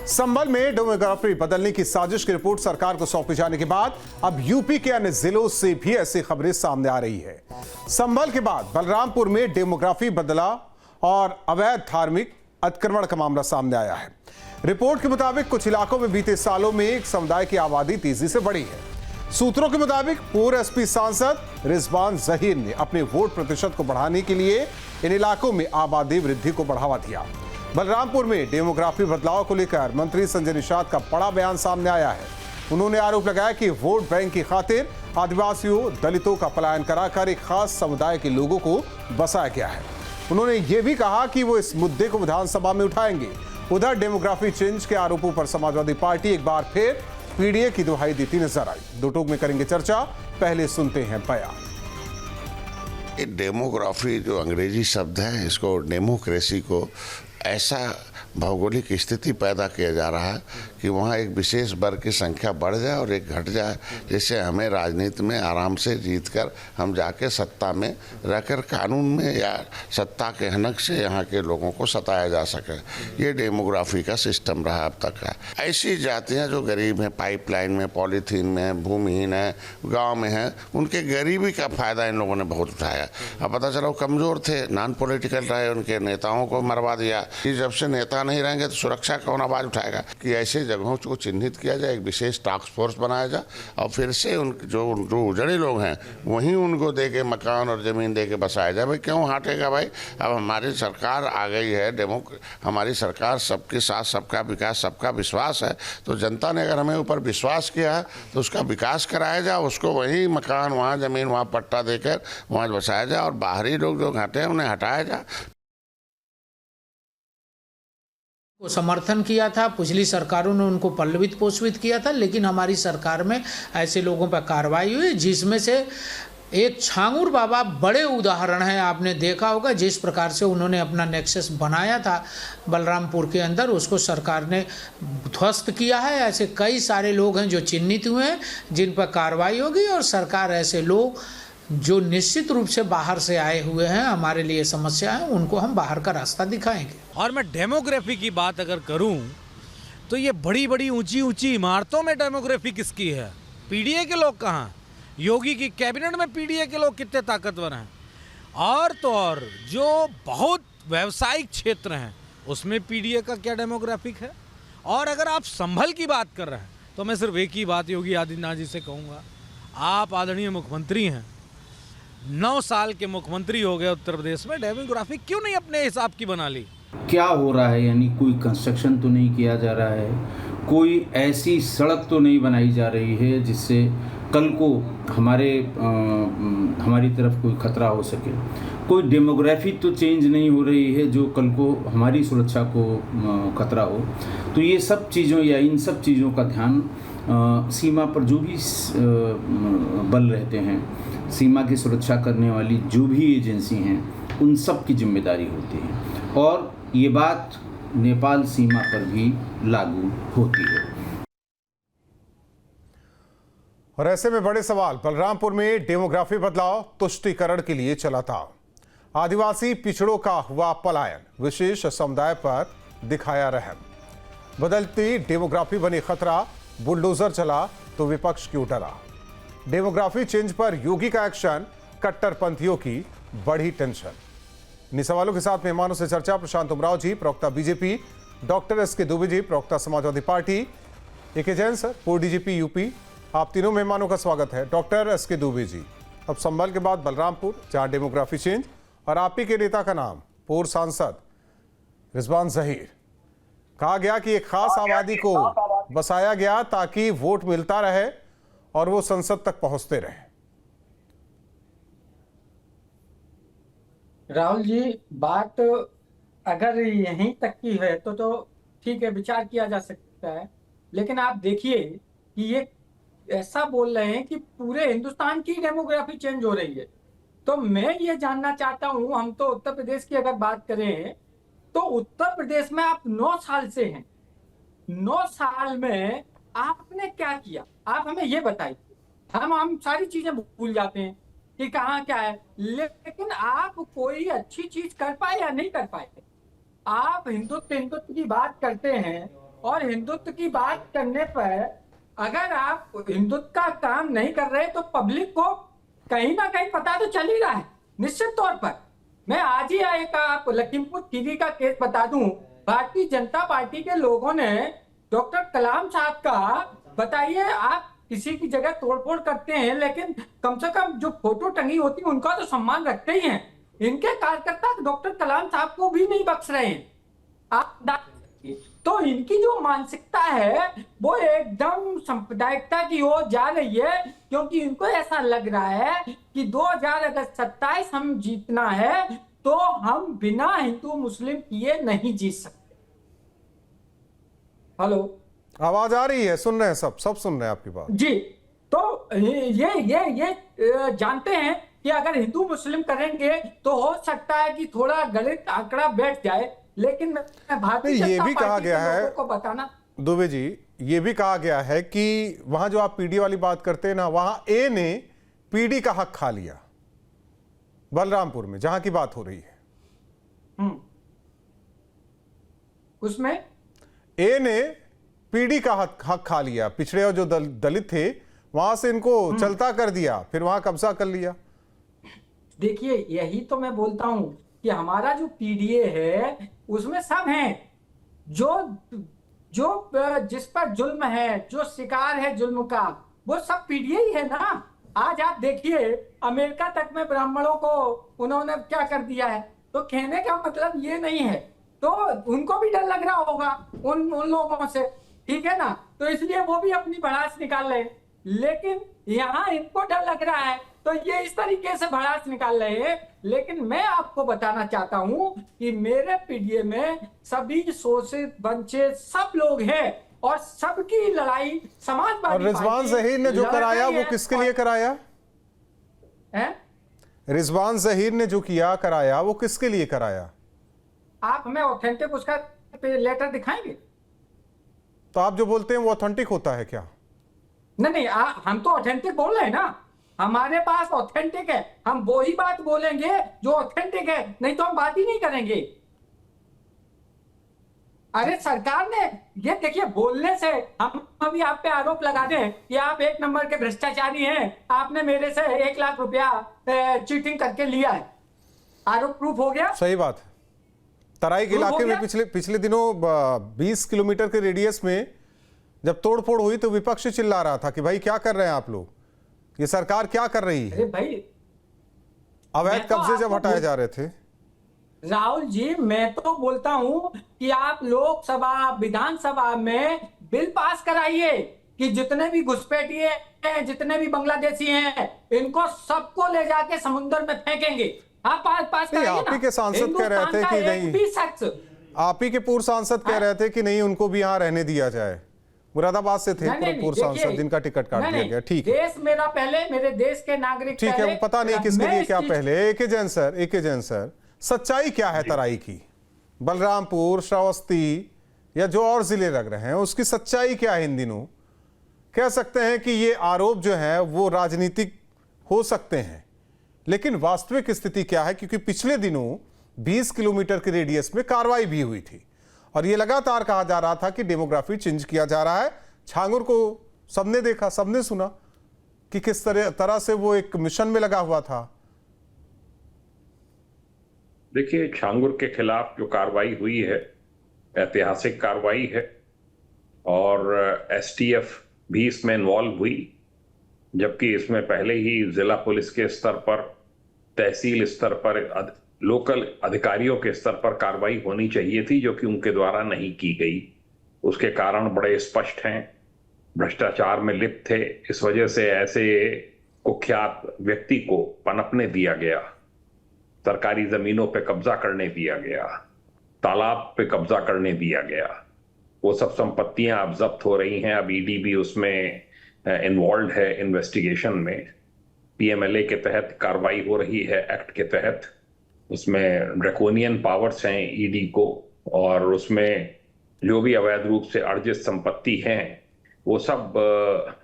संभल में डेमोग्राफी बदलने की साजिश की रिपोर्ट सरकार को सौंपे जाने के बाद अब यूपी के अन्य जिलों से भी ऐसी खबरें सामने आ रही है। संभल के बाद बलरामपुर में डेमोग्राफी बदला और अवैध धार्मिक अतिक्रमण का मामला सामने आया है। रिपोर्ट के मुताबिक कुछ इलाकों में बीते सालों में एक समुदाय की आबादी तेजी से बढ़ी है। सूत्रों के मुताबिक पूर्व एसपी सांसद रिजवान जहीर ने अपने वोट प्रतिशत को बढ़ाने के लिए इन इलाकों में आबादी वृद्धि को बढ़ावा दिया। बलरामपुर में डेमोग्राफी बदलाव को लेकर मंत्री संजय निषाद का बड़ा बयान सामने आया है। उन्होंने आरोप लगाया कि वोट बैंक की खातिर आदिवासियों, दलितों का पलायन कराकर एक खास समुदाय के लोगों को बसाया गया है। उन्होंने ये भी कहा कि वो इस मुद्दे को विधानसभा में उठाएंगे। उधर डेमोग्राफी चेंज के आरोपों पर समाजवादी पार्टी एक बार फिर पीडीए की दुहाई देती नजर आई। दो टूक में करेंगे चर्चा, पहले सुनते हैं बयान। डेमोग्राफी जो अंग्रेजी शब्द है, इसको डेमोक्रेसी को ऐसा भौगोलिक स्थिति पैदा किया जा रहा है कि वहाँ एक विशेष वर्ग की संख्या बढ़ जाए और एक घट जाए, जिससे हमें राजनीति में आराम से जीतकर हम जाके सत्ता में रहकर कानून में या सत्ता के हनक से यहाँ के लोगों को सताया जा सके। ये डेमोग्राफी का सिस्टम रहा अब तक का। ऐसी जातियाँ जो गरीब हैं, पाइपलाइन में, पॉलीथीन में, भूमिहीन है, गाँव में हैं, उनके गरीबी का फायदा इन लोगों ने बहुत उठाया। अब पता चला वो कमज़ोर थे, नॉन पॉलिटिकल रहे, उनके नेताओं को मरवा दिया कि जब से नेता नहीं रहेंगे तो सुरक्षा कौन आवाज उठाएगा। कि ऐसे जगहों को चिन्हित किया जाए, एक विशेष टास्क फोर्स बनाया जाए और फिर से उन जो उजड़े लोग हैं वहीं उनको दे के मकान और ज़मीन दे के बसाया जाए। भाई क्यों हटेगा भाई? अब हमारी सरकार आ गई है, हमारी सरकार सबके साथ, सबका विकास, सबका विश्वास है। तो जनता ने अगर हमें ऊपर विश्वास किया है तो उसका विकास कराया जाए, उसको वहीं मकान, वहाँ ज़मीन, वहाँ पट्टा देकर वहाँ बसाया जाए और बाहरी लोग जो हटे हैं उन्हें हटाया जाए। को समर्थन किया था, पिछली सरकारों ने उनको पल्लवित पोषित किया था, लेकिन हमारी सरकार में ऐसे लोगों पर कार्रवाई हुई, जिसमें से एक छांगुर बाबा बड़े उदाहरण हैं। आपने देखा होगा जिस प्रकार से उन्होंने अपना नेक्सस बनाया था बलरामपुर के अंदर, उसको सरकार ने ध्वस्त किया है। ऐसे कई सारे लोग हैं जो चिन्हित हुए हैं, जिन पर कार्रवाई होगी और सरकार ऐसे लोग जो निश्चित रूप से बाहर से आए हुए हैं, हमारे लिए समस्या है, उनको हम बाहर का रास्ता दिखाएंगे। और मैं डेमोग्राफी की बात अगर करूं तो ये बड़ी बड़ी ऊंची ऊंची इमारतों में डेमोग्राफी किसकी है? पीडीए के लोग कहाँ? योगी की कैबिनेट में पीडीए के लोग कितने ताकतवर हैं? और तो और जो बहुत व्यावसायिक क्षेत्र हैं उसमें पीडीए का क्या डेमोग्राफिक है? और अगर आप संभल की बात कर रहे हैं तो मैं सिर्फ एक ही बात योगी आदित्यनाथ जी से कहूँगा, आप आदरणीय मुख्यमंत्री हैं, 9 साल के मुख्यमंत्री हो गए उत्तर प्रदेश में, डेमोग्राफी क्यों नहीं अपने हिसाब की बना ली? क्या हो रहा है? यानी कोई कंस्ट्रक्शन तो नहीं किया जा रहा है, कोई ऐसी सड़क तो नहीं बनाई जा रही है जिससे कल को हमारी तरफ कोई खतरा हो सके। कोई डेमोग्राफी तो चेंज नहीं हो रही है जो कल को हमारी सुरक्षा को खतरा हो। तो ये सब चीज़ों या इन सब चीज़ों का ध्यान सीमा पर जो भी बल रहते हैं, सीमा की सुरक्षा करने वाली जो भी एजेंसी हैं, उन सब की जिम्मेदारी होती है और ये बात नेपाल सीमा पर भी लागू होती है। और ऐसे में बड़े सवाल बलरामपुर में डेमोग्राफी बदलाव तुष्टीकरण के लिए चला था। आदिवासी पिछड़ों का हुआ पलायन, विशेष समुदाय पर दिखाया रहम। बदलती डेमोग्राफी बनी खतरा, बुलडोजर चला तो विपक्ष क्यों डरा? डेमोग्राफी चेंज पर योगी का एक्शन, कट्टरपंथियों की बढ़ी टेंशन। इन सवालों के साथ मेहमानों से चर्चा। प्रशांत उमराव जी, प्रवक्ता BJP, doctor SK Dubey ji, प्रवक्ता समाजवादी पार्टी, एके जैन सर, पूर्व डीजीपी यूपी। आप तीनों मेहमानों का स्वागत है। डॉक्टर एसके दुबे जी, अब संभल के बाद बलरामपुर, जहां डेमोग्राफी चेंज, और आप ही के नेता का नाम पूर्व सांसद रिजवान जहीर। कहा गया कि एक खास आबादी को बसाया गया ताकि वोट मिलता रहे और वो संसद तक पहुंचते रहे। राहुल जी, बात अगर यहीं तक की है तो ठीक है, विचार किया जा सकता है। लेकिन आप देखिए कि ये ऐसा बोल रहे हैं कि पूरे हिंदुस्तान की डेमोग्राफी चेंज हो रही है। तो मैं ये जानना चाहता हूं, हम तो उत्तर प्रदेश की अगर बात करें तो उत्तर प्रदेश में आप 9 साल से हैं। 9 साल में आपने क्या किया? आप हमें ये बताइए। हम सारी चीजें भूल जाते हैं कि कहाँ क्या है, लेकिन आप कोई अच्छी चीज कर पाए या नहीं कर पाए? आप हिंदुत्व की बात करते हैं और हिंदुत्व की बात करने पर अगर आप हिंदुत्व का काम नहीं कर रहे तो पब्लिक को कहीं ना कहीं पता तो चल ही रहा है निश्चित तौर पर। मैं आज ही एक आप लखीमपुर खीरी का केस बता दूं। भारतीय जनता पार्टी के लोगों ने डॉक्टर कलाम साहब का, बताइए, आप किसी की जगह तोड़फोड़ करते हैं लेकिन कम से कम जो फोटो टंगी होती है उनका तो सम्मान रखते ही हैं। इनके कार्यकर्ता डॉक्टर कलाम साहब को भी नहीं बख्श रहे हैं आप। तो इनकी जो मानसिकता है वो एकदम सांप्रदायिकता की ओर जा रही है, क्योंकि इनको ऐसा लग रहा है कि 2027 हम जीतना है तो हम बिना हिंदू मुस्लिम किए नहीं जीत सकते। हेलो, आवाज आ रही है? सुन रहे हैं, सब सुन रहे हैं आपकी बात जी। तो ये जानते हैं कि अगर हिंदू मुस्लिम करेंगे तो हो सकता है कि थोड़ा गलत आंकड़ा बैठ जाए, लेकिन मैं भारतीय ये भी जनता कहा पार्टी गया के है लोगों को बताना, दुबे जी, ये भी कहा गया है कि वहां जो आप पीडी वाली बात करते हैं ना, वहां ए ने पीडी का हक खा लिया बलरामपुर में, जहां की बात हो रही है। उसमें ए ने पीडी का हक खा लिया। पिछड़े और जो दलित थे वहां से इनको चलता कर दिया, फिर वहां कब्जा कर लिया। देखिए, यही तो मैं बोलता हूं कि हमारा जो पीडीए है उसमें सब हैं जो जिस पर जुल्म है, जो शिकार है जुल्म का, वो सब पीडीए ही है ना। आज आप देखिए अमेरिका तक में ब्राह्मणों को उन्होंने क्या कर दिया है। तो कहने का मतलब ये नहीं है, तो उनको भी डर लग रहा होगा उन लोगों से, ठीक है ना। तो इसलिए वो भी अपनी भड़ास निकाल रहे हैं, लेकिन यहाँ इनको डर लग रहा है तो ये इस तरीके से भड़ास निकाल रहे हैं। लेकिन मैं आपको बताना चाहता हूं कि मेरे पीडीए में सभी शोषित वंचित सब लोग हैं और सबकी लड़ाई समाजवादी। और रिजवान जहीर ने जो कराया वो किसके लिए कराया है? रिजवान जहीर ने जो किया कराया वो किसके लिए कराया? आप हमें ऑथेंटिक उसका लेटर दिखाएंगे? तो आप जो बोलते हैं वो ऑथेंटिक होता है क्या? नहीं, हम तो ऑथेंटिक बोल रहे हैं ना, हमारे पास ऑथेंटिक है, हम वो ही बात बोलेंगे जो ऑथेंटिक है, नहीं तो हम बात ही नहीं करेंगे। अरे सरकार ने, ये देखिए, बोलने से हम अभी आप पे आरोप लगा दें कि आप एक नंबर के भ्रष्टाचारी हैं, आपने मेरे से 1 लाख रुपया चीटिंग करके लिया है, आरोप प्रूफ हो गया। सही बात है। तराई के इलाके में पिछले दिनों 20 किलोमीटर के रेडियस में जब तोड़फोड़ हुई तो विपक्ष चिल्ला रहा था कि भाई क्या कर रहे हैं आप लोग, ये सरकार क्या कर रही है? अरे भाई, अवैध कब्जे जब हटाए जा रहे थे। राहुल जी, मैं तो बोलता हूं कि आप लोकसभा विधानसभा में बिल पास कराइए कि जितने भी घुसपैठिए हैं, जितने भी बांग्लादेशी हैं, इनको सबको ले जाके समुद्र में फेंकेंगे। आप पास कराइए ना। आप ही के सांसद कह रहे थे कि नहीं, आप ही के पूर्व सांसद कह रहे थे कि नहीं उनको भी यहाँ रहने दिया जाए। मुरादाबाद से थे पूर्व सांसद जिनका टिकट काट दिया गया। ठीक है, देश मेरा पहले, मेरे देश के नागरिक ठीक है, वो पता नहीं किसके लिए क्या पहले। एके जैन सर, सच्चाई क्या है तराई की? बलरामपुर, श्रावस्ती या जो और जिले लग रहे हैं उसकी सच्चाई क्या है इन दिनों? कह सकते हैं कि ये आरोप जो है वो राजनीतिक हो सकते हैं, लेकिन वास्तविक स्थिति क्या है? क्योंकि पिछले दिनों 20 किलोमीटर के रेडियस में कार्रवाई भी हुई थी और ये लगातार कहा जा रहा था कि डेमोग्राफी चेंज किया जा रहा है। छांगुर को सबने देखा, सबने सुना कि किस तरह से वो एक मिशन में लगा हुआ था। देखिए, छांगुर के खिलाफ जो कार्रवाई हुई है ऐतिहासिक कार्रवाई है और एसटीएफ भी इसमें इन्वॉल्व हुई, जबकि इसमें पहले ही जिला पुलिस के स्तर पर, तहसील स्तर पर, लोकल अधिकारियों के स्तर पर कार्रवाई होनी चाहिए थी, जो कि उनके द्वारा नहीं की गई। उसके कारण बड़े स्पष्ट हैं, भ्रष्टाचार में लिप्त थे, इस वजह से ऐसे कुख्यात व्यक्ति को पनपने दिया गया, सरकारी जमीनों पे कब्जा करने दिया गया, तालाब पे कब्जा करने दिया गया। वो सब संपत्तियां अब जब्त हो रही हैं। अब ईडी भी उसमें इन्वॉल्व है इन्वेस्टिगेशन में। पीएमएलए के तहत कार्रवाई हो रही है, एक्ट के तहत। उसमें ड्रैकोनियन पावर्स हैं ईडी को, और उसमें जो भी अवैध रूप से अर्जित संपत्ति हैं वो सब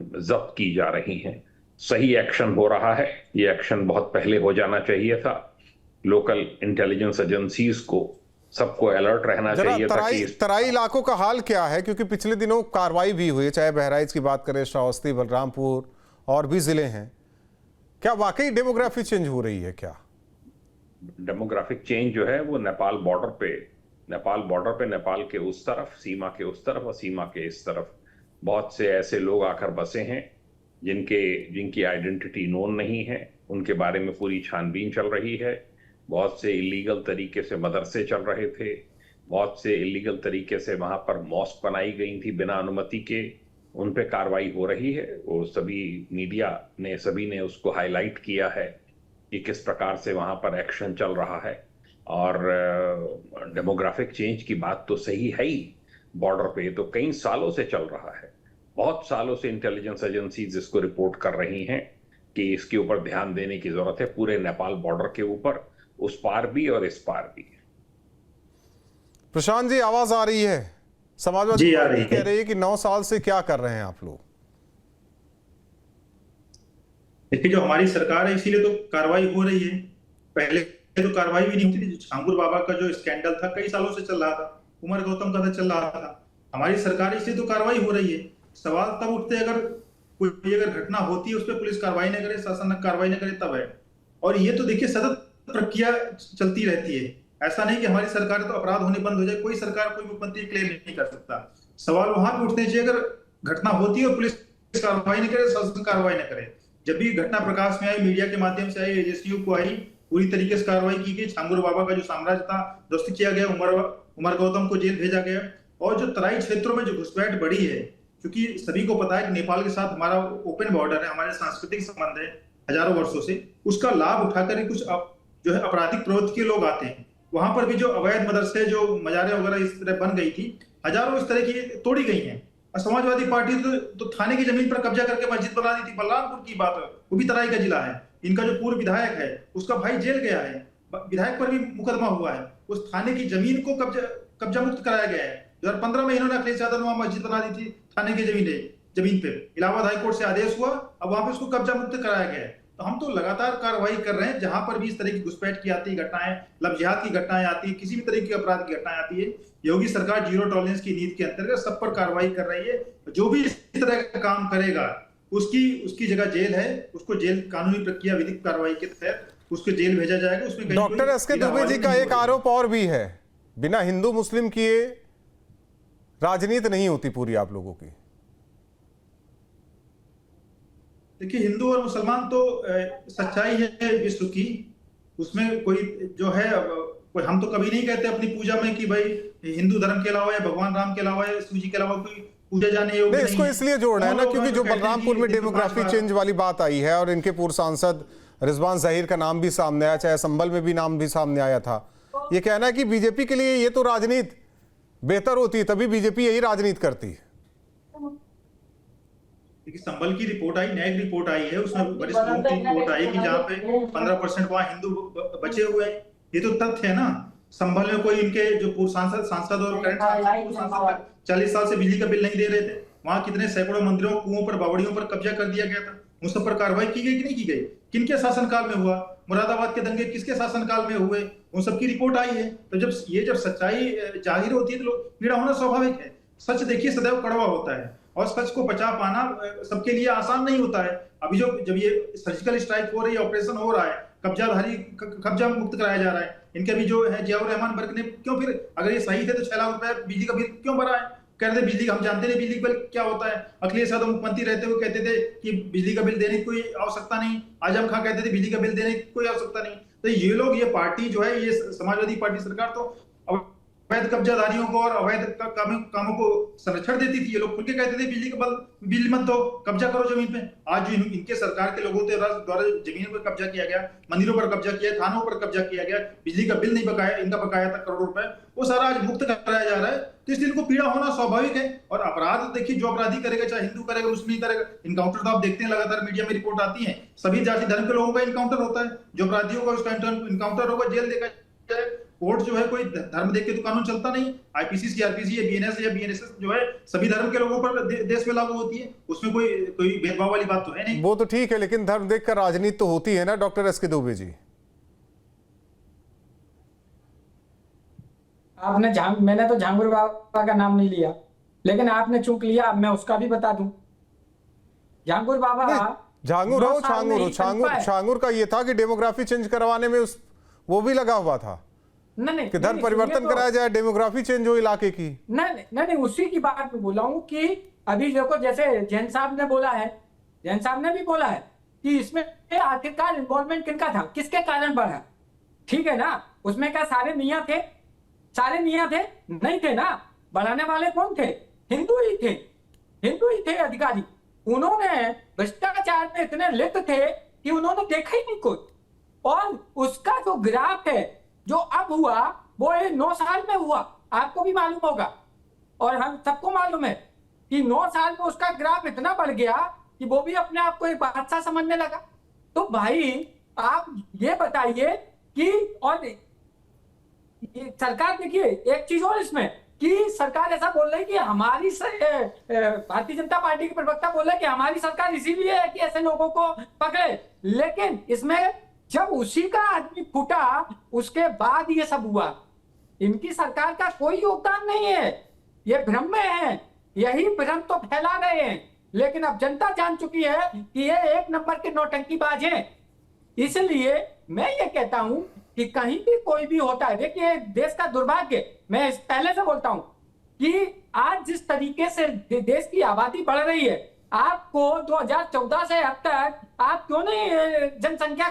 जब्त की जा रही हैं। सही एक्शन हो रहा है। ये एक्शन बहुत पहले हो जाना चाहिए था। लोकल इंटेलिजेंस एजेंसीज को सबको अलर्ट रहना जरा चाहिए था कि तराई इलाकों का हाल क्या है, क्योंकि पिछले दिनों कार्रवाई भी हुई, चाहे बहराइच की बात करें, श्रावस्ती, बलरामपुर और भी जिले हैं। क्या वाकई डेमोग्राफी चेंज हो रही है? क्या डेमोग्राफिक चेंज जो है वो नेपाल बॉर्डर पे नेपाल के उस तरफ, सीमा के उस तरफ और सीमा के इस तरफ बहुत से ऐसे लोग आकर बसे हैं जिनकी आइडेंटिटी नोन नहीं है। उनके बारे में पूरी छानबीन चल रही है। बहुत से इलीगल तरीके से मदरसे चल रहे थे, बहुत से इलीगल तरीके से वहां पर मॉस्क बनाई गई थी बिना अनुमति के, उन पे कार्रवाई हो रही है। वो सभी मीडिया ने सभी ने उसको हाईलाइट किया है कि किस प्रकार से वहां पर एक्शन चल रहा है। और डेमोग्राफिक चेंज की बात तो सही है ही, बॉर्डर पे तो कई सालों से चल रहा है। बहुत सालों से इंटेलिजेंस एजेंसीज इसको रिपोर्ट कर रही हैं कि इसके ऊपर ध्यान देने की जरूरत है, पूरे नेपाल बॉर्डर के ऊपर, उस पार भी और इस पार भी। प्रशांत जी, आवाज आ रही है? समाजवादी पार्टी कह रही है कि 9 साल से क्या कर रहे हैं आप लोग? देखिए, जो हमारी सरकार है इसीलिए तो कार्रवाई हो रही है। पहले तो कार्रवाई भी नहीं होती थी। छांगुर बाबा का जो स्कैंडल था कई सालों से चल रहा था, उमर गौतम का चल रहा था। हमारी सरकार इसलिए तो कार्रवाई हो रही है। सवाल तब उठते अगर कोई अगर घटना होती है उस पर पुलिस कार्रवाई न करे, शासन कार्रवाई न करे, तब है। और ये तो देखिए सतत प्रक्रिया चलती रहती है। ऐसा नहीं कि हमारी सरकार तो अपराध होने बंद हो जाए। कोई सरकार कोई मुख्यमंत्री क्लेम नहीं कर सकता। सवाल वहां पे उठने चाहिए अगर घटना होती है और पुलिस कार्रवाई नहीं करे, शासन कार्रवाई न करे। जब भी घटना प्रकाश में आई, मीडिया के माध्यम से आई, एजेंसियों को आई, पूरी तरीके से कार्रवाई की गई। छांगुर बाबा का जो साम्राज्य था ध्वस्त किया गया, उमर गौतम को जेल भेजा गया। और जो तराई क्षेत्रों में जो घुसपैठ बढ़ी है, क्योंकि सभी को पता है कि नेपाल के साथ हमारा ओपन बॉर्डर है, हमारे सांस्कृतिक संबंध है हजारों वर्षों से, उसका लाभ उठाकर कुछ जो है आपराधिक प्रवृत्ति के लोग आते हैं। वहां पर भी जो अवैध मदरसे, जो मजारे वगैरह इस तरह बन गई थी, हजारों इस तरह की तोड़ी गई हैं। और समाजवादी पार्टी तो थाने की जमीन पर कब्जा करके मस्जिद बना दी थी। बलरामपुर की बात है, वो भी तराई का जिला है। इनका जो पूर्व विधायक है उसका भाई जेल गया है, विधायक पर भी मुकदमा हुआ है। उस थाने की जमीन को कब्जा मुक्त कराया गया है। 2015 में इन्होंने अखिलेश यादव ने वहां मस्जिद बना दी थी थाने की जमीन पे। इलाहाबाद हाईकोर्ट से आदेश हुआ, अब वहां पे उसको कब्जा मुक्त कराया गया है। तो हम तो लगातार कार्रवाई कर रहे हैं। जहां पर भी इस तरह की घुसपैठ की आती है घटनाएं, लव जिहाद की घटनाएं आती है, किसी भी तरह की अपराध की घटनाएं आती है, योगी सरकार जीरो टॉलरेंस की नीति के अंतर्गत सब पर कार्रवाई कर रही है। जो भी इस तरह का काम करेगा उसकी जगह जेल है, उसको जेल कानूनी प्रक्रिया विधिक कार्रवाई के तहत उसको जेल भेजा जाएगा। उसमें डॉक्टर एसके दुबे जी का एक आरोप और भी है, बिना हिंदू मुस्लिम किए राजनीति नहीं होती पूरी आप लोगों की। देखिए, हिंदू और मुसलमान तो सच्चाई है विश्व की, उसमें कोई जो है कोई, हम तो कभी नहीं कहते अपनी पूजा में कि भाई हिंदू धर्म के अलावा या भगवान राम के अलावा या शिव जी के अलावा कोई पूजा जाने योग्य नहीं। इसको इसलिए जोड़ना है ना क्योंकि जो बलरामपुर में डेमोग्राफी चेंज वाली बात आई है और इनके पूर्व सांसद रिजवान जहीर का नाम भी सामने आया, चाहे संभल में भी नाम भी सामने आया था। ये कहना है कि बीजेपी के लिए ये तो राजनीति बेहतर होती है, तभी बीजेपी यही राजनीति करती है। देखिए, संभल की रिपोर्ट आई, नई रिपोर्ट आई है, उसमें वरिष्ठ लोगों की रिपोर्ट आई कि जहाँ पे 15% वहां हिंदू बचे हुए हैं। ये तो तथ्य है ना। संभल में कोई इनके जो पूर्व सांसद और करंट सांसद 40 साल से बिजली का बिल नहीं दे रहे थे। वहां कितने सैकड़ों मंदिरों, कुओं पर, बावड़ियों पर कब्जा कर दिया गया था। उन सब पर कार्रवाई की गई कि नहीं की गई? किनके शासनकाल में हुआ? मुरादाबाद के दंगे किसके शासनकाल में हुए? उन सब की रिपोर्ट आई है। तो जब सच्चाई जाहिर होती है तो पीड़ा होना स्वाभाविक है। सच देखिए सदैव कड़वा होता है और सच को बचा पाना सबके लिए आसान नहीं होता है। अभी जब ये सर्जिकल स्ट्राइक हो रही है, ऑपरेशन हो रहा है, कब्जा मुक्त कराया जा रहा है, इनके भी जो है जियाउर रहमान वर्ग ने क्यों, फिर अगर ये सही थे तो 6 लाख रुपए बिजली का बिल क्यों भरा है? कह रहे थे बिजली, हम जानते नहीं बिजली का बिल क्या होता है। अखिलेश यादव मुख्यमंत्री रहते हुए कहते थे कि बिजली का बिल देने की कोई आवश्यकता नहीं। आजम खां कहते थे बिजली का बिल देने की कोई आवश्यकता नहीं। तो ये लोग, ये पार्टी जो है, ये समाजवादी पार्टी सरकार तो अवैध कब्जाधारियों को और अवैध कामों को संरक्षण देती थी। ये लोग खुल के कहते थे बिजली का बिल मत दो, कब्जा करो जमीन पे। आज जो इनके सरकार के लोगों द्वारा जमीन पर कब्जा किया गया, मंदिरों पर कब्जा किया, थानों पर कब्जा किया गया, बिजली का बिल नहीं बकाया, इनका बकाया था करोड़ों रुपए, वो सारा आज मुक्त कराया जा रहा है। तो इसलिए इनको पीड़ा होना स्वाभाविक है। और अपराध देखिए, जो अपराधी करेगा, चाहे हिंदू करेगा, मुस्लिम करेगा, इनकाउंटर तो आप देखते हैं, लगातार मीडिया में रिपोर्ट आती है, सभी जाति धर्म के लोगों का इनकाउंटर होता है। जो अपराधियों का उसका इनकाउंटर होगा, जेल देखा जाए। कोर्ट जो है कोई धर्म देख के तो कानून चलता नहीं। आईपीसी, सीआरपीसी या बीएनएस या बीएनएसएस जो है सभी धर्म के लोगों पर देश में लागू होती है। उसमें कोई भेदभाव वाली बात तो है नहीं। वो तो ठीक है, लेकिन धर्म देखकर राजनीति तो होती है ना डॉक्टर एसके दुबे जी। मैंने तो झांगुर बाबा का नाम नहीं लिया, लेकिन आपने चूक लिया। अब मैं उसका भी बता दूं। झांगुर बाबा झांगुर हो 9 साल छांगुर हो नहीं बन पाए। छांगुर का ये था कि डेमोग्राफी चेंज करवाने में वो भी लगा हुआ था नहीं कि धर्म नहीं, परिवर्तन सुनिए तो। कराया जाए, डेमोग्राफी चेंज हो इलाके की। नहीं, उसी की बात मैं बोला हूं कि अभी देखो, जैसे जैन साहब ने बोला है, जैन साहब ने भी बोला है कि इसमें आखिरकार इन्वॉल्वमेंट किनका था, किसके कारण बढ़ा। ठीक है ना, उसमें क्या सारे मियां थे? सारे मियां थे? नहीं थे ना। बढ़ाने वाले कौन थे? हिंदू ही थे अधिकारी। उन्होंने भ्रष्टाचार में इतने लिप्त थे कि उन्होंने देखा ही नहीं कुछ। और उसका जो ग्राफ है जो अब हुआ, वो 9 साल में हुआ। आपको भी मालूम होगा और हम सबको मालूम है कि 9 साल में उसका ग्राफ इतना बढ़ गया कि वो भी अपने आप को एक बादशाह समझने लगा। तो भाई आप ये बताइए कि, और सरकार देखिए एक चीज और इसमें कि सरकार ऐसा बोल रही है कि हमारी भारतीय जनता पार्टी के प्रवक्ता बोल रहे हैं कि हमारी सरकार इसीलिए है कि ऐसे लोगों को पकड़े, लेकिन इसमें जब उसी का आदमी फूटा उसके बाद ये सब हुआ। इनकी सरकार का कोई योगदान नहीं है, ये भ्रम में है, यही भ्रम तो फैला रहे हैं। लेकिन अब जनता जान चुकी है कि ये 1 नंबर के नौटंकीबाज हैं। इसलिए मैं ये कहता हूं कि कहीं भी कोई भी होता है, देखिए देश का दुर्भाग्य, मैं पहले से बोलता हूं कि आज जिस तरीके से देश की आबादी बढ़ रही है, आपको 2014 से अब तक आप क्यों नहीं जनसंख्या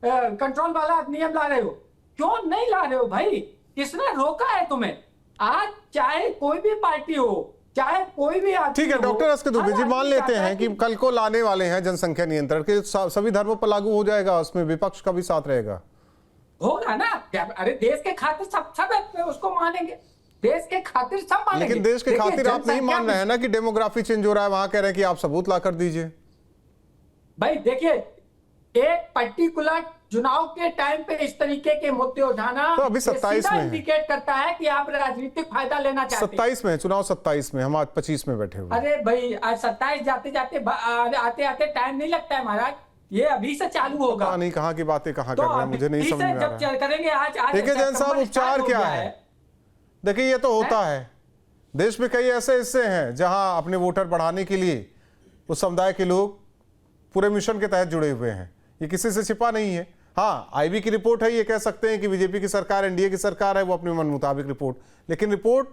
कंट्रोल वाला अधिनियम ला रहे हो? क्यों नहीं ला रहे हो भाई? किसने रोका है तुम्हें? आज चाहे कोई भी पार्टी हो, चाहे कोई भी आदमी, ठीक है डॉक्टर अस्कर दुबे जी, मान लेते हैं कि कल को लाने वाले हैं जनसंख्या नियंत्रण के, सभी धर्मों पर लागू हो जाएगा, उसमें विपक्ष का भी साथ रहेगा, होगा ना। अरे देश के खातिर सब उसको मानेंगे, देश के खातिर सब मानेंगे। लेकिन देश के खातिर आप नहीं मान रहे हैं ना कि डेमोग्राफी चेंज हो रहा है, वहां कह रहे हैं कि आप सबूत ला कर दीजिए। भाई देखिए, एक पर्टिकुलर चुनाव के टाइम पे इस तरीके के मुद्दे उठाना तो अभी 27 में इंडिकेट करता है कि आप राजनीतिक फायदा लेना चाहते हैं। 27 में चुनाव, 27 में, हम आज 25 में बैठे हुए। अरे भाई आज 27 जाते जाते आते आते टाइम नहीं लगता है महाराज, ये अभी से चालू होगा। पता नहीं कहाँ की बातें कहाँ तो कर रहे हैं, मुझे नहीं समझ में आ रहा है। जब करेंगे आज देखिए जैन साहब, उपचार क्या है? देखिए ये तो होता है, देश में कई ऐसे हिस्से हैं जहां अपने वोटर बढ़ाने के लिए उस समुदाय के लोग पूरे मिशन के तहत जुड़े हुए हैं, ये किसी से छिपा नहीं है। हाँ, आईबी की रिपोर्ट है, ये कह सकते हैं कि बीजेपी की सरकार, एनडीए की सरकार है, वो अपने मन मुताबिक रिपोर्ट, लेकिन रिपोर्ट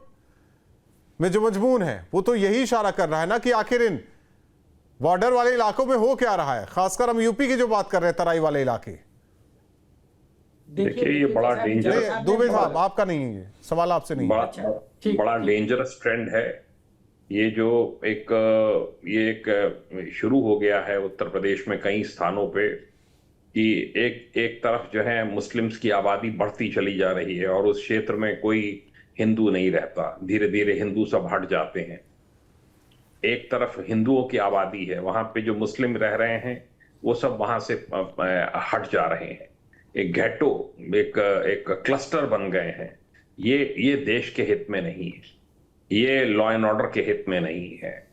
में जो मजमून है वो तो यही इशारा कर रहा है ना कि आखिर इन बॉर्डर वाले इलाकों में हो क्या रहा है। खासकर हम यूपी की जो बात कर रहे हैं, तराई वाले इलाके। देखिए ये बड़ा डेंजरस, दुबे साहब आपका नहीं है ये सवाल, आपसे नहीं है। बड़ा डेंजरस ट्रेंड है ये, जो एक शुरू हो गया है उत्तर प्रदेश में कई स्थानों पे कि एक तरफ जो है मुस्लिम्स की आबादी बढ़ती चली जा रही है और उस क्षेत्र में कोई हिंदू नहीं रहता, धीरे धीरे हिंदू सब हट जाते हैं। एक तरफ हिंदुओं की आबादी है, वहां पे जो मुस्लिम रह रहे हैं वो सब वहां से हट जा रहे हैं, एक घेटो, एक क्लस्टर बन गए हैं। ये देश के हित में नहीं है, ये लॉ एंड ऑर्डर के हित में नहीं है।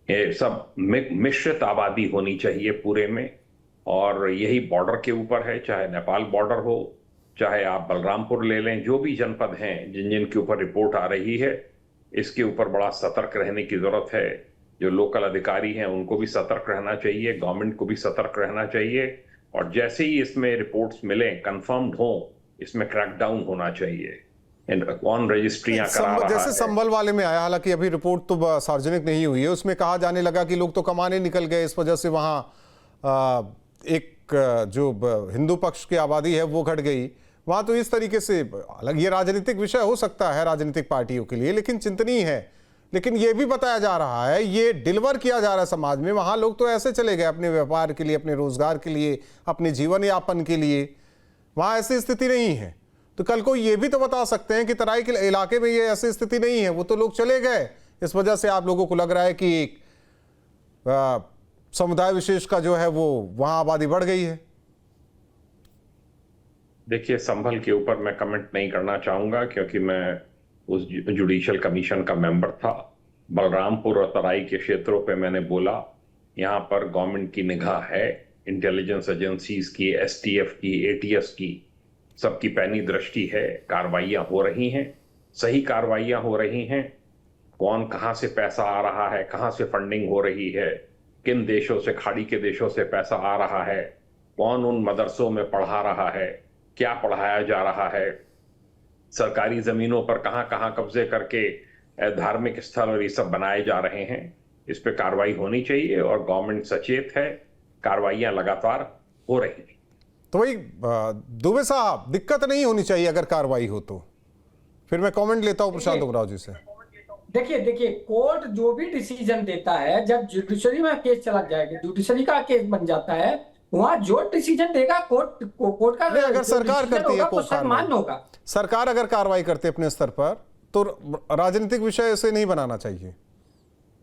ये सब मिश्रित आबादी होनी चाहिए पूरे में, और यही बॉर्डर के ऊपर है, चाहे नेपाल बॉर्डर हो, चाहे आप बलरामपुर ले लें, जो भी जनपद हैं जिनके ऊपर रिपोर्ट आ रही है, इसके ऊपर बड़ा सतर्क रहने की जरूरत है। जो लोकल अधिकारी हैं उनको भी सतर्क रहना चाहिए, गवर्नमेंट को भी सतर्क रहना चाहिए, और जैसे ही इसमें रिपोर्ट्स मिलें, कंफर्म्ड हो, इसमें क्रैकडाउन होना चाहिए। कौन रजिस्ट्रियां करा रहा है, जैसे संभल वाले में आया, हालांकि अभी रिपोर्ट तो सार्वजनिक नहीं हुई है, उसमें कहा जाने लगा कि लोग तो कमाने निकल गए, इस वजह से वहाँ एक जो हिंदू पक्ष की आबादी है वो घट गई वहाँ। तो इस तरीके से, अलग ये राजनीतिक विषय हो सकता है राजनीतिक पार्टियों के लिए, लेकिन चिंतनीय है। लेकिन ये भी बताया जा रहा है, ये डिलीवर किया जा रहा है समाज में, वहाँ लोग तो ऐसे चले गए अपने व्यापार के लिए, अपने रोजगार के लिए, अपने जीवन यापन के लिए, वहाँ ऐसी स्थिति नहीं है। तो कल को ये भी तो बता सकते हैं कि तराई के इलाके में ये ऐसी स्थिति नहीं है, वो तो लोग चले गए, इस वजह से आप लोगों को लग रहा है कि समुदाय विशेष का जो है वो वहां आबादी बढ़ गई है। देखिए संभल के ऊपर मैं कमेंट नहीं करना चाहूंगा, क्योंकि मैं उस जुडिशियल कमीशन का मेंबर था। बलरामपुर और तराई के क्षेत्रों पे मैंने बोला, यहाँ पर गवर्नमेंट की निगाह है, इंटेलिजेंस एजेंसीज की, एसटीएफ की, एटीएस की, सबकी पैनी दृष्टि है, कार्रवाइयां हो रही हैं। सही कार्रवाइयां हो रही हैं, कौन कहां से पैसा आ रहा है, कहां से फंडिंग हो रही है, किन देशों से, खाड़ी के देशों से पैसा आ रहा है, कौन उन मदरसों में पढ़ा रहा है, क्या पढ़ाया जा रहा है, सरकारी जमीनों पर कहां कहां कब्जे करके धार्मिक स्थल और ये सब बनाए जा रहे हैं। इस पे कार्रवाई होनी चाहिए और गवर्नमेंट सचेत है, कार्रवाइयां लगातार हो रही हैं। तो वही दुबे साहब, दिक्कत नहीं होनी चाहिए अगर कार्रवाई हो तो। फिर मैं कमेंट लेता हूं प्रशांत उमराव जी से। देखिए कोर्ट जो भी डिसीजन देता है, जब जुडिशरी में केस चला जाएगा, जुडिशरी का केस बन जाता है, वहां जो डिसीजन देगा कोर्ट का, अगर सरकार करती है तो सम्मान होगा। सरकार अगर कार्रवाई करती है अपने स्तर पर, तो राजनीतिक विषय ऐसे नहीं बनाना चाहिए।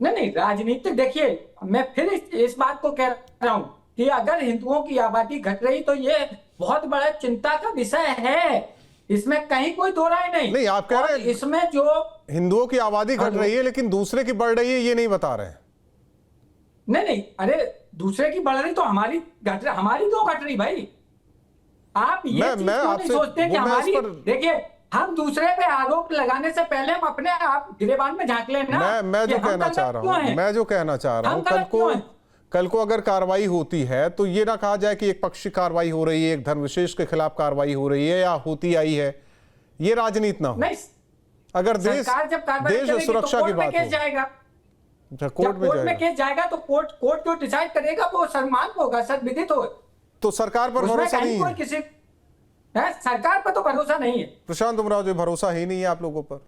नहीं, राजनीतिक, देखिए मैं फिर इस बात को कह रहा हूं कि अगर हिंदुओं की आबादी घट रही तो ये बहुत बड़ा चिंता का विषय है, इसमें कहीं कोई दो राय नहीं। आप कह रहे हैं इसमें जो हिंदुओं की आबादी घट रही है लेकिन दूसरे की बढ़ रही है, ये नहीं बता रहे हैं। नहीं, अरे दूसरे की बढ़ रही तो हमारी क्यों घट रही भाई? आप ये चीज क्यों नहीं सोचते कि हमारी, देखिए हम दूसरे पे आरोप लगाने से पहले हम अपने आप गिरेबान में झांक लें ना। मैं जो कहना चाह रहा हूं, कल को अगर कार्रवाई होती है तो ये ना कहा जाए कि एक पक्षी कार्रवाई हो रही है, एक धर्म विशेष के खिलाफ कार्रवाई हो रही है या होती आई है, ये राजनीति ना हो। अगर देश सुरक्षा की बात हो, कोर्ट में केस जाएगा तो कोर्ट जो डिसाइड करेगा वो सम्मान होगा, सर्वविदित हो। तो सरकार पर भरोसा नहीं है, सरकार पर तो भरोसा नहीं है। प्रशांत उमराव जी, भरोसा ही नहीं है आप लोगों पर?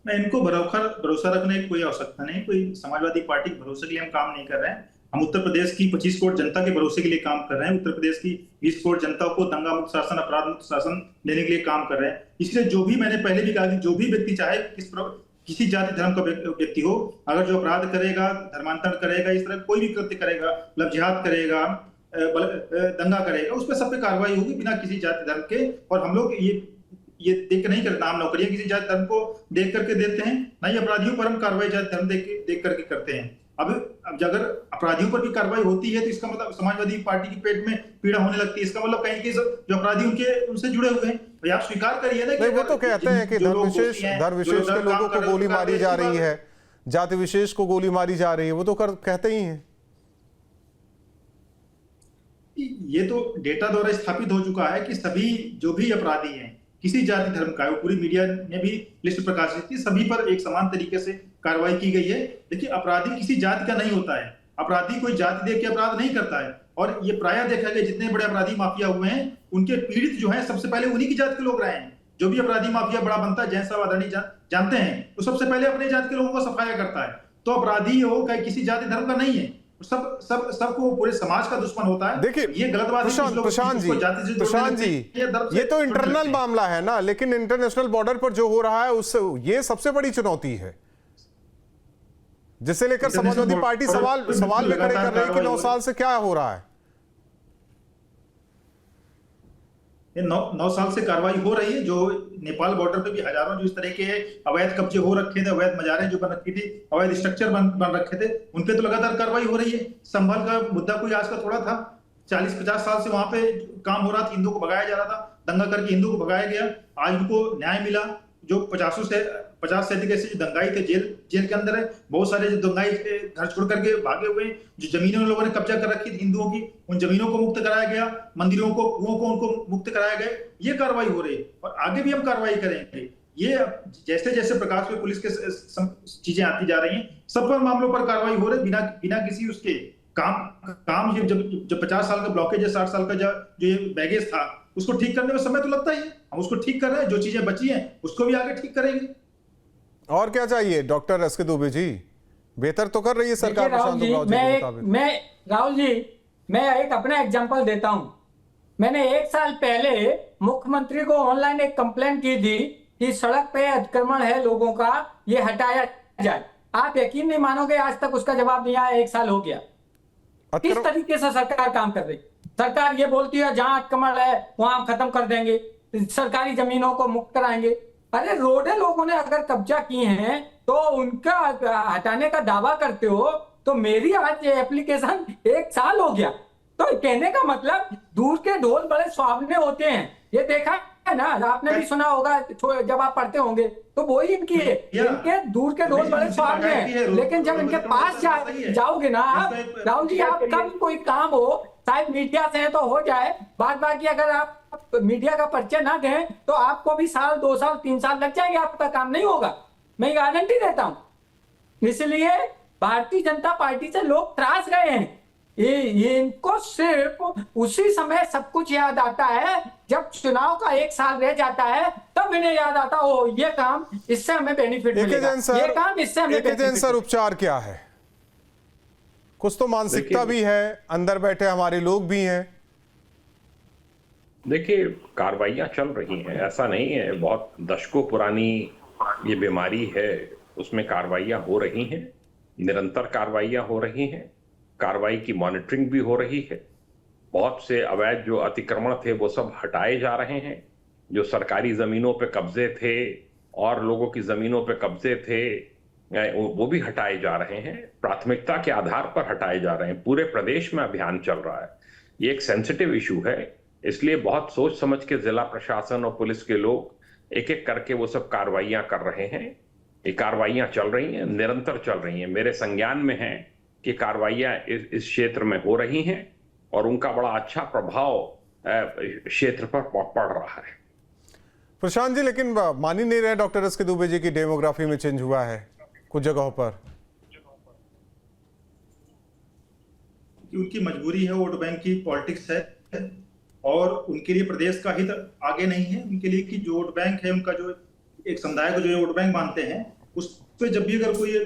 मैं इनको भरोसा रखने की कोई आवश्यकता नहीं, कोई समाजवादी पार्टी के भरोसे के लिए हम काम नहीं कर रहे हैं। हम उत्तर प्रदेश की 25 करोड़ जनता के भरोसे के लिए काम कर रहे हैं। उत्तर प्रदेश की 20 करोड़ जनता को दंगा मुक्त शासन, अपराध मुक्त शासन देने के लिए काम कर रहे हैं। इसलिए जो भी, मैंने पहले भी कहा कि जो भी व्यक्ति चाहे किसी जाति धर्म का व्यक्ति हो, अगर जो अपराध करेगा, धर्मांतरण करेगा, इस तरह कोई भी कृत्य करेगा, मतलब जिहाद करेगा, दंगा करेगा, उस पर सब पे कार्रवाई होगी बिना किसी जाति धर्म के। और हम लोग ये देख नहीं करते, नाम नौकरियां किसी जाति धर्म को देख करके देते हैं, नहीं अपराधियों पर हम कार्रवाई जाति धर्म देख करके करते हैं। अब अगर अपराधियों पर भी कार्रवाई होती है तो इसका मतलब समाजवादी पार्टी की पेट में पीड़ा होने लगती है। इसका मतलब कहीं कि जो अपराधी उनसे जुड़े हुए हैं, तो आप स्वीकार करिए ना कि वो तो कहते हैं कि धर्म विशेष के लोगों को गोली मारी जा रही है, जाति विशेष को गोली मारी जा रही है, वो तो कहते ही हैं। ये तो डेटा द्वारा स्थापित हो चुका है कि सभी जो भी अपराधी हैं किसी जाति धर्म का, वो पूरी मीडिया ने भी लिस्ट प्रकाशित की, सभी पर एक समान तरीके से कार्रवाई की गई है। देखिए, अपराधी किसी जाति का नहीं होता है, अपराधी कोई जाति देख के अपराध नहीं करता है। और ये प्रायः देखा गया जितने बड़े अपराधी माफिया हुए हैं, उनके पीड़ित जो है सबसे पहले उन्हीं की जाति के लोग रहे हैं। जो भी अपराधी माफिया बड़ा बनता है, जैन साहब आदरणीय जानते हैं, तो सबसे पहले अपने जाति के लोगों को सफाया करता है। तो अपराधी हो किसी जाति धर्म का नहीं है, सबको पूरे समाज का दुश्मन होता है। देखिए, ये गलत बात है। प्रशांत जी, ये तो इंटरनल मामला है ना, लेकिन इंटरनेशनल बॉर्डर पर जो हो रहा है उससे ये सबसे बड़ी चुनौती है, जिसे लेकर समाजवादी पार्टी सवाल भी खड़े कर रही है कि 9 साल से क्या हो रहा है। 9 साल से कार्रवाई हो रही है। जो नेपाल बॉर्डर पे भी हजारों जो इस तरह के अवैध कब्जे हो रखे थे, अवैध मजारें जो बन रखी थी, अवैध स्ट्रक्चर बन रखे थे, उन पे तो लगातार कार्रवाई हो रही है। संभल का मुद्दा कोई आज का थोड़ा था, 40-50 साल से वहां पे काम हो रहा था, हिंदुओं को भगाया जा रहा था, दंगा करके हिंदुओं को भगाया गया। आज उनको न्याय मिला। जो 50 से अधिक ऐसे दंगाई थे जेल के अंदर है। बहुत सारे जो दंगाई घर छोड़ करके भागे हुए, जो जमीनें उन लोगों ने कब्जा कर रखी थी हिंदुओं की, उन जमीनों को मुक्त कराया गया, मंदिरों को, कुओं को उनको मुक्त कराया गया। ये कार्रवाई हो रही है और आगे भी हम कार्रवाई करेंगे। ये जैसे जैसे प्रकाश में पुलिस के चीजें आती जा रही हैं, सब पर मामलों पर कार्रवाई हो रही है बिना किसी उसके काम। जब 50 साल का ब्लॉकेज है, 60 साल का जो ये बैगेज था, उसको ठीक करने में समय तो लगता ही है। हम उसको ठीक कर रहे हैं, जो चीजें बची हैं उसको भी आगे ठीक करेंगे। और क्या चाहिए डॉक्टर एस के दुबे जी? बेहतर तो कर रही है सरकार। राहुल जी, मैं एक अपना एग्जांपल देता हूं। मैंने 1 साल पहले मुख्यमंत्री को ऑनलाइन एक कंप्लेंट की थी कि सड़क पे अतिक्रमण है लोगों का, ये हटाया जाए। आप यकीन नहीं मानोगे, आज तक उसका जवाब नहीं आया। 1 साल हो गया। किस तरीके से सरकार काम कर रही? सरकार ये बोलती है जहां अतिक्रमण है वहां खत्म कर देंगे, सरकारी जमीनों को मुक्त कराएंगे। अरे रोडें लोगों ने अगर कब्जा की हैं तो उनका हटाने का दावा करते हो, तो मेरी आज एप्लीकेशन 1 साल हो गया। तो कहने का मतलब दूर के ढोल बड़े सुहावने होते हैं। ये देखा है ना, आपने भी सुना होगा जब आप पढ़ते होंगे, तो वही इनकी है, इनके दूर के दोस्त बड़े स्वार्थ हैं, लेकिन जब इनके पास जाओगे ना आप, राहुल जी, आप कब कोई काम हो, शायद मीडिया से है तो हो जाए, बाकी अगर आप मीडिया का परिचय ना दें तो आपको भी साल 2 साल 3 साल लग जाएंगे, आपका काम नहीं होगा, मैं गारंटी देता हूं। इसलिए भारतीय जनता पार्टी से लोग त्रास गए हैं। ये इनको सिर्फ उसी समय सब कुछ याद आता है जब चुनाव का 1 साल रह जाता है, तब इन्हें याद आता हो ये काम इससे हमें बेनिफिट मिलेगा, ये काम इससे हमें बेनिफिट। सर, उपचार क्या है? कुछ तो मानसिकता भी है, अंदर बैठे हमारे लोग भी हैं। देखिए, कार्रवाइयां चल रही हैं, ऐसा नहीं है, बहुत दशकों पुरानी ये बीमारी है, उसमें कार्रवाइयां हो रही हैं, निरंतर कार्रवाइयां हो रही हैं, कार्रवाई की मॉनिटरिंग भी हो रही है। बहुत से अवैध जो अतिक्रमण थे वो सब हटाए जा रहे हैं, जो सरकारी जमीनों पे कब्जे थे और लोगों की जमीनों पे कब्जे थे वो भी हटाए जा रहे हैं, प्राथमिकता के आधार पर हटाए जा रहे हैं। पूरे प्रदेश में अभियान चल रहा है। ये एक सेंसिटिव इशू है, इसलिए बहुत सोच समझ के जिला प्रशासन और पुलिस के लोग एक एक करके वो सब कार्रवाइयां कर रहे हैं। ये कार्रवाइयां चल रही हैं, निरंतर चल रही हैं। मेरे संज्ञान में है कि कार्रवाइयां इस क्षेत्र में हो रही हैं और उनका बड़ा अच्छा प्रभाव क्षेत्र पर पड़ रहा है। प्रशांत जी, लेकिन मान ही नहीं रहे डॉक्टर एस के दुबे जी की डेमोग्राफी में चेंज हुआ है कुछ जगहों पर। उनकी मजबूरी है, वोट बैंक की पॉलिटिक्स है और उनके लिए प्रदेश का हित आगे नहीं है। उनके लिए कि जो वोट बैंक है उनका, जो एक समुदाय को जो वोट बैंक मानते हैं, उस पर जब भी अगर कोई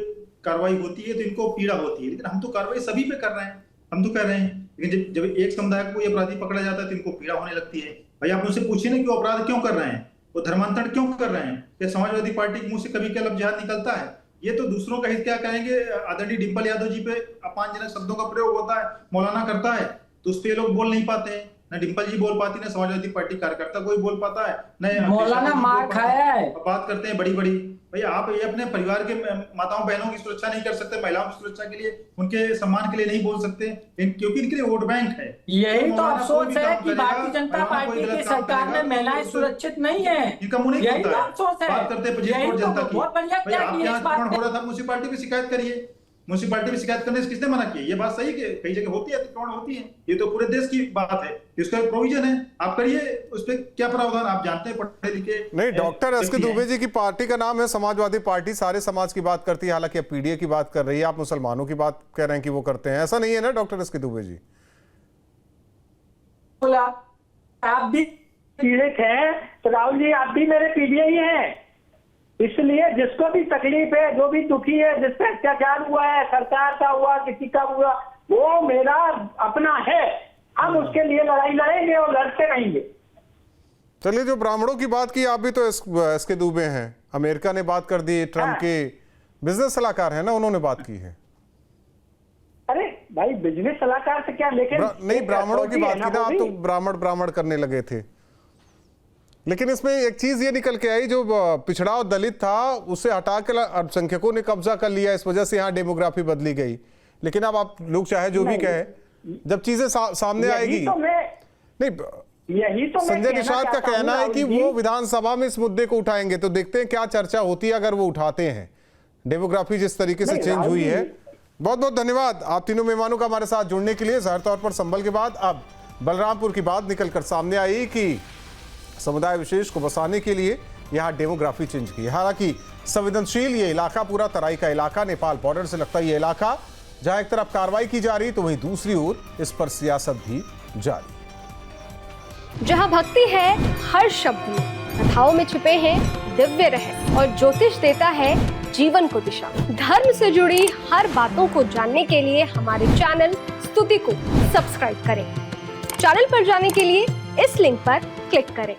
कार्रवाई होती है तो इनको पीड़ा होती है। लेकिन हम तो कार्रवाई सभी पे कर रहे हैं, हम तो कर रहे हैं, लेकिन जब एक समुदाय को ये अपराधी पकड़ा जाता है तो इनको पीड़ा होने लगती है। भाई आप मुझसे पूछिए ना कि वो अपराध क्यों कर रहे हैं, वो धर्मांतरण क्यों कर रहे हैं? क्या समाजवादी पार्टी के मुंह से कभी क्या लफ्ज जिहाद निकलता है? ये तो दूसरों का हित क्या कहेंगे। आदरणीय डिंपल यादव जी पे अपमानजनक शब्दों का प्रयोग होता है, मौलाना करता है, तो उस पर ये लोग बोल नहीं पाते हैं। न डिंपल जी बोल पाती, न समाजवादी पार्टी कार्यकर्ता कोई बोल पाता है, न मौलाना मार खाया है। बात करते हैं बड़ी बड़ी। भैया आप ये अपने परिवार के माताओं बहनों की सुरक्षा नहीं कर सकते, महिलाओं की सुरक्षा के लिए, उनके सम्मान के लिए नहीं बोल सकते, क्योंकि इनके लिए वोट बैंक है। यही तो अफसोस है कि भारतीय जनता पार्टी की सरकार में महिलाएं सुरक्षित नहीं है। इनका मुंह नहीं यही तो अफसोस है। बात करते हैं जनता की। बहुत बढ़िया किया कि इस बात हो रहा था, म्युनिसिपैलिटी में शिकायत करिए। म्युनिसिपैलिटी में शिकायत करने से किसने मना किया? ये बात सही है कि कई जगह होती है, अतिक्रमण होती है, ये तो पूरे देश की बात है, इसका प्रोविजन है, आप करिए, उस पर क्या प्रावधान आप जानते हैं, पढ़े लिखे नहीं। डॉक्टर एस के दुबे जी की पार्टी का नाम है समाजवादी पार्टी, सारे समाज की बात करती है, हालांकि अब पीडीए की बात कर रही है, आप मुसलमानों की बात कह रहे हैं कि वो करते हैं, ऐसा नहीं है ना डॉक्टर एस के दुबे जी? आप भी पीड़ित हैं तो राहुल जी आप भी मेरे पीडीए ही हैं, इसलिए जिसको भी तकलीफ है, जो भी दुखी है, जिस पे अत्याचार हुआ है, सरकार का हुआ, किसी का हुआ, वो मेरा अपना है, हम उसके लिए लड़ाई लड़ेंगे और लड़ते रहेंगे। चलिए, जो ब्राह्मणों की बात की, आप भी तो इसके दुबे हैं, अमेरिका ने बात कर दी, ट्रम्प के बिजनेस सलाहकार है ना, उन्होंने बात की है। अरे भाई बिजनेस सलाहकार से क्या, लेकिन नहीं, ब्राह्मणों की बात की ना, आप तो ब्राह्मण करने लगे थे। लेकिन इसमें एक चीज ये निकल के आई, जो पिछड़ा और दलित था उसे हटा के अल्पसंख्यकों ने कब्जा कर लिया, इस वजह से यहाँ डेमोग्राफी बदली गई। लेकिन अब आप लोग चाहे जो भी कहे, जब चीजें सामने आएगी, नहीं, यही तो संजय निषाद का कहना है कि वो विधानसभा में इस मुद्दे को उठाएंगे, तो देखते हैं क्या चर्चा होती है अगर वो उठाते हैं। डेमोग्राफी जिस तरीके से चेंज हुई है। बहुत बहुत धन्यवाद आप तीनों मेहमानों का हमारे साथ जुड़ने के लिए। जाहिर तौर पर संभल के बाद अब बलरामपुर की बात निकलकर सामने आई कि समुदाय विशेष को बसाने के लिए यहाँ डेमोग्राफी चेंज की। हालांकि संवेदनशील ये इलाका, पूरा तराई का इलाका, नेपाल बॉर्डर से लगता है ये इलाका, जहां एक तरफ कार्रवाई की जा रही तो वहीं दूसरी ओर इस पर सियासत भी जारी। जहां भक्ति है हर शब्द में, कथाओं में छुपे हैं दिव्य रहस्य और ज्योतिष देता है जीवन को दिशा। धर्म से जुड़ी हर बातों को जानने के लिए हमारे चैनल स्तुति को सब्सक्राइब करें। चैनल पर जाने के लिए इस लिंक पर क्लिक करें।